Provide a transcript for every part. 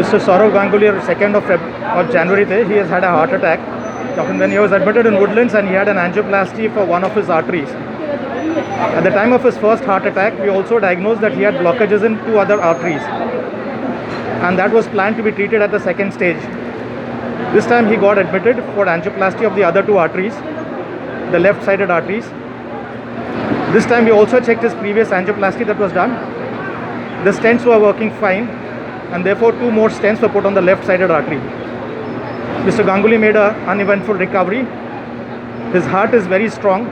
Mr. Saurav Ganguly, 2nd of January, he has had a heart attack. When he was admitted in Woodlands, and he had an angioplasty for one of his arteries. At the time of his first heart attack, we also diagnosed that he had blockages in 2 other arteries, and that was planned to be treated at the second stage. This time he got admitted for angioplasty of the other 2 arteries, the left-sided arteries. This time we also checked his previous angioplasty that was done. The stents were working fine, and therefore 2 more stents were put on the left-sided artery. Mr. Ganguly made an uneventful recovery. His heart is very strong,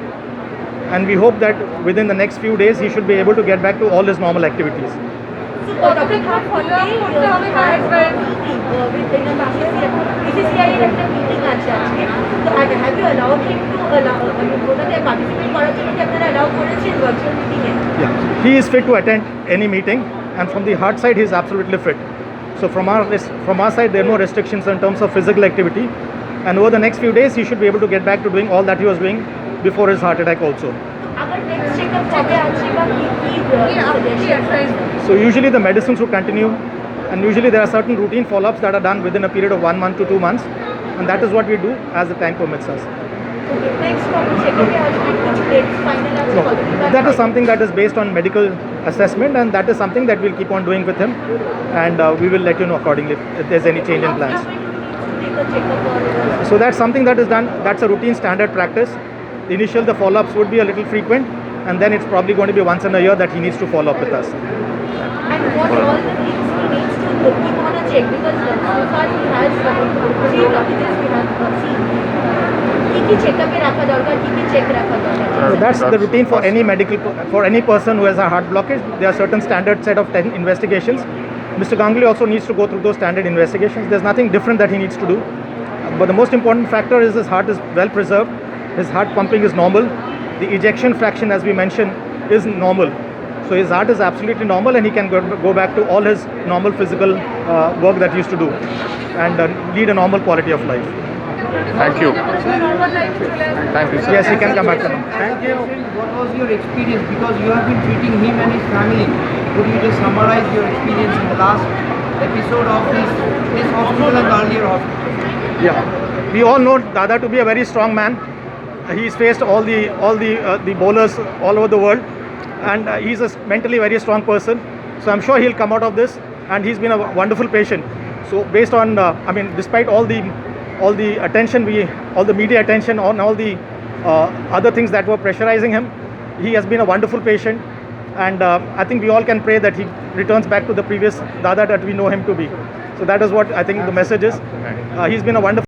and we hope that within the next few days he should be able to get back to all his normal activities. Yeah, he is fit to attend any meeting, and from the heart side he is absolutely fit. So from our side there are no restrictions in terms of physical activity, and over the next few days he should be able to get back to doing all that he was doing before his heart attack also. So usually the medicines would continue, and usually there are certain routine follow-ups that are done within a period of 1 month to 2 months, and that is what we do as the time permits us. No, that is something that is based on medical assessment, and that is something that we'll keep on doing with him, and we will let you know accordingly if there's any change in plans. So that's something that is done. That's a routine standard practice. The follow-ups would be a little frequent, and then it's probably going to be once in a year that he needs to follow up with us. And what all the things he needs to keep on a check, because so far he has 3 blockages we have seen. So that's the routine for any person who has a heart blockage. There are certain standard set of 10 investigations. Mr. Ganguly also needs to go through those standard investigations. There's nothing different that he needs to do. But the most important factor is his heart is well preserved. His heart pumping is normal. The ejection fraction, as we mentioned, is normal. So his heart is absolutely normal, and he can go back to all his normal physical work that he used to do, and lead a normal quality of life. Thank you. Thank you, sir. Yes, he can come back. Thank you. What was your experience? Because you have been treating him and his family. Could you just summarize your experience in the last episode of this hospital and the earlier hospital? Yeah, we all know Dada to be a very strong man. He's faced all the bowlers all over the world, and he's a mentally very strong person. So I'm sure he'll come out of this, and he's been a wonderful patient. So based on, despite all the attention, all the media attention on all the other things that were pressurizing him, he has been a wonderful patient, and I think we all can pray that he returns back to the previous Dada that we know him to be. So that is what I think the message is. He's been a wonderful